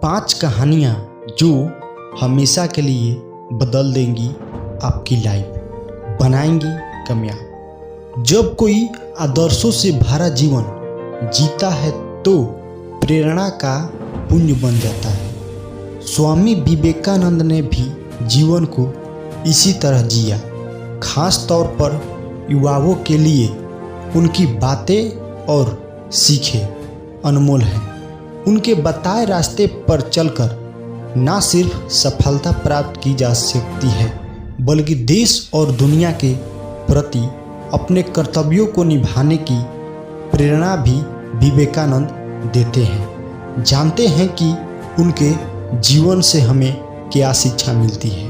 5 कहानियाँ जो हमेशा के लिए बदल देंगी आपकी लाइफ, बनाएंगी कामयाब। जब कोई आदर्शों से भरा जीवन जीता है तो प्रेरणा का पुंज बन जाता है। स्वामी विवेकानंद ने भी जीवन को इसी तरह जिया। खास तौर पर युवाओं के लिए उनकी बातें और सीखें अनमोल हैं। उनके बताए रास्ते पर चलकर ना सिर्फ सफलता प्राप्त की जा सकती है, बल्कि देश और दुनिया के प्रति अपने कर्तव्यों को निभाने की प्रेरणा भी विवेकानंद देते हैं। जानते हैं कि उनके जीवन से हमें क्या शिक्षा मिलती है।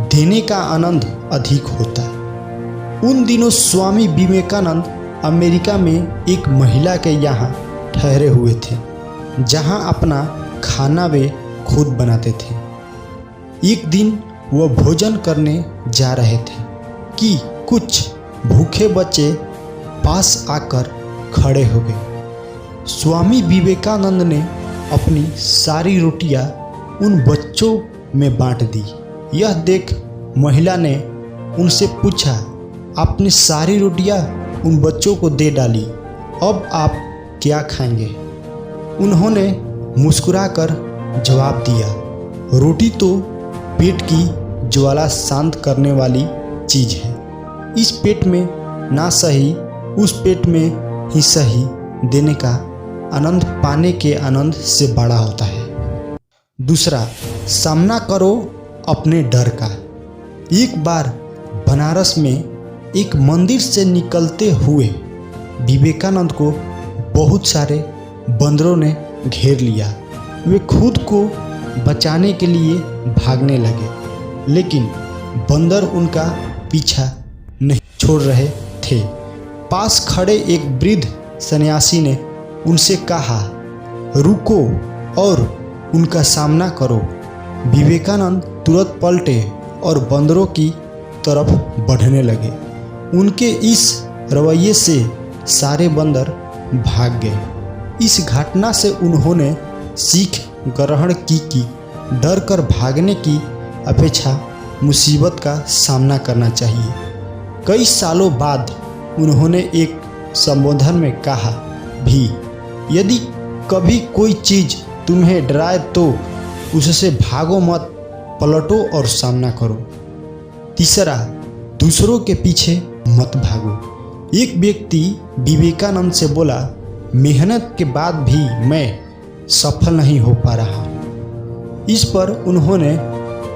देने का आनंद अधिक होता है। उन दिनों स्वामी विवेकानंद अमेरिका में एक महिला के यहाँ ठहरे हुए थे, जहाँ अपना खाना वे खुद बनाते थे। एक दिन वह भोजन करने जा रहे थे कि कुछ भूखे बच्चे पास आकर खड़े हो गए। स्वामी विवेकानंद ने अपनी सारी रोटियां उन बच्चों में बांट दी। यह देख महिला ने उनसे पूछा, आपने सारी रोटियां उन बच्चों को दे डाली, अब आप क्या खाएंगे? उन्होंने मुस्कुराकर जवाब दिया, रोटी तो पेट की ज्वाला शांत करने वाली चीज़ है। इस पेट में ना सही, उस पेट में ही सही देने का आनंद पाने के आनंद से बड़ा होता है। दूसरा, सामना करो अपने डर का। एक बार बनारस में एक मंदिर से निकलते हुए विवेकानंद को बहुत सारे बंदरों ने घेर लिया। वे खुद को बचाने के लिए भागने लगे, लेकिन बंदर उनका पीछा नहीं छोड़ रहे थे। पास खड़े एक वृद्ध सन्यासी ने उनसे कहा, रुको और उनका सामना करो। विवेकानंद तुरंत पलटे और बंदरों की तरफ बढ़ने लगे। उनके इस रवैये से सारे बंदर भाग गए। इस घटना से उन्होंने सीख ग्रहण की कि डर कर भागने की अपेक्षा मुसीबत का सामना करना चाहिए। कई सालों बाद उन्होंने एक संबोधन में कहा भी, यदि कभी कोई चीज़ तुम्हें डराए तो उससे भागो मत, पलटो और सामना करो। तीसरा, दूसरों के पीछे मत भागो। एक व्यक्ति विवेकानंद से बोला, मेहनत के बाद भी मैं सफल नहीं हो पा रहा। इस पर उन्होंने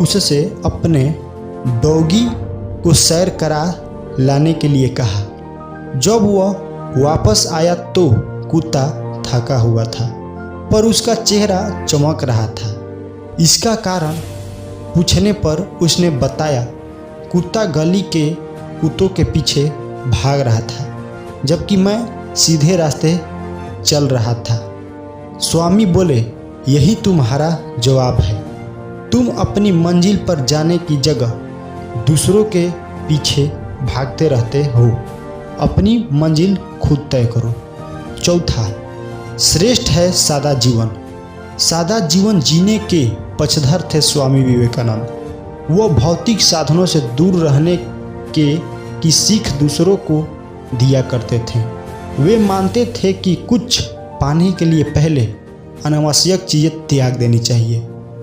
उससे अपने डॉगी को सैर करा लाने के लिए कहा। जब वह वापस आया तो कुत्ता थका हुआ था, पर उसका चेहरा चमक रहा था। इसका कारण पूछने पर उसने बताया, कुत्ता गली के कुत्तों के पीछे भाग रहा था, जबकि मैं सीधे रास्ते चल रहा था। स्वामी बोले, यही तुम्हारा जवाब है। तुम अपनी मंजिल पर जाने की जगह दूसरों के पीछे भागते रहते हो। अपनी मंजिल खुद तय करो। चौथा, श्रेष्ठ है सादा जीवन। सादा जीवन जीने के पक्षधर थे स्वामी विवेकानंद। वो भौतिक साधनों से दूर रहने की सीख दूसरों को दिया करते थे। वे मानते थे कि कुछ पाने के लिए पहले अनावश्यक चीज़ें त्याग देनी चाहिए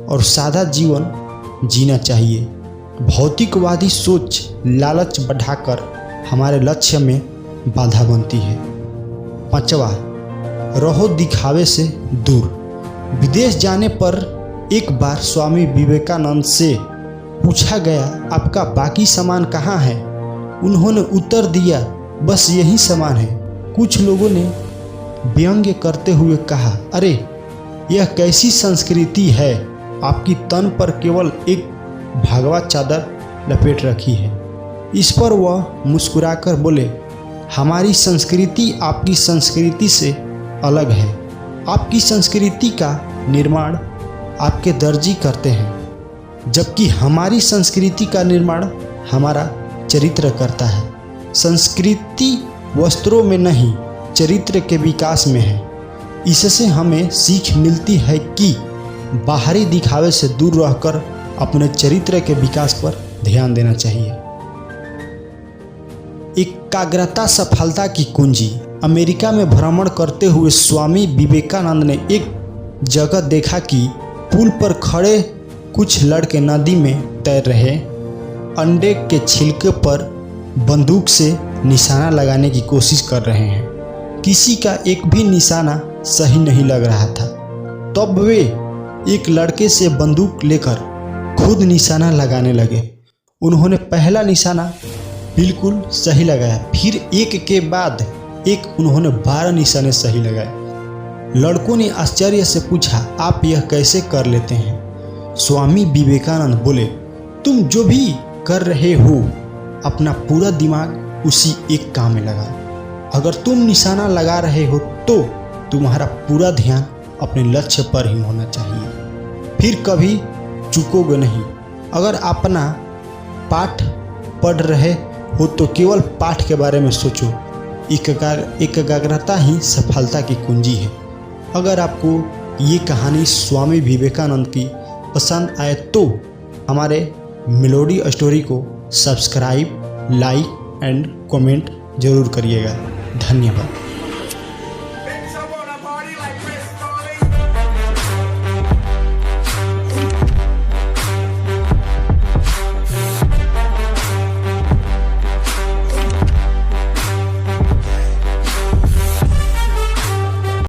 और सादा जीवन जीना चाहिए। भौतिकवादी सोच लालच बढ़ाकर हमारे लक्ष्य में बाधा बनती है। पांचवा, रहो दिखावे से दूर। विदेश जाने पर एक बार स्वामी विवेकानंद से पूछा गया, आपका बाकी सामान कहाँ है? उन्होंने उत्तर दिया, बस यही सामान है। कुछ लोगों ने व्यंग्य करते हुए कहा, अरे यह कैसी संस्कृति है, आपकी तन पर केवल एक भगवा चादर लपेट रखी है। इस पर वह मुस्कुराकर बोले, हमारी संस्कृति आपकी संस्कृति से अलग है। आपकी संस्कृति का निर्माण आपके दर्जी करते हैं, जबकि हमारी संस्कृति का निर्माण हमारा चरित्र करता है। संस्कृति वस्त्रों में नहीं, चरित्र के विकास में है। इससे हमें सीख मिलती है कि बाहरी दिखावे से दूर रहकर अपने चरित्र के विकास पर ध्यान देना चाहिए। एकाग्रता सफलता की कुंजी। अमेरिका में भ्रमण करते हुए स्वामी विवेकानंद ने एक जगह देखा कि पुल पर खड़े कुछ लड़के नदी में तैर रहे अंडे के छिलके पर बंदूक से निशाना लगाने की कोशिश कर रहे हैं। किसी का एक भी निशाना सही नहीं लग रहा था। तब वे एक लड़के से बंदूक लेकर खुद निशाना लगाने लगे। उन्होंने पहला निशाना बिल्कुल सही लगाया, फिर एक के बाद एक उन्होंने 12 निशाने सही लगाए। लड़कों ने आश्चर्य से पूछा, आप यह कैसे कर लेते हैं? स्वामी विवेकानंद बोले, तुम जो भी कर रहे हो अपना पूरा दिमाग उसी एक काम में लगाओ। अगर तुम निशाना लगा रहे हो तो तुम्हारा पूरा ध्यान अपने लक्ष्य पर ही होना चाहिए, फिर कभी चूकोगे नहीं। अगर अपना पाठ पढ़ रहे हो तो केवल पाठ के बारे में सोचो। एकाग्रता ही सफलता की कुंजी है। अगर आपको ये कहानी स्वामी विवेकानंद की पसंद आए तो हमारे मेलोडी स्टोरी को सब्सक्राइब, लाइक एंड कमेंट जरूर करिएगा। धन्यवाद।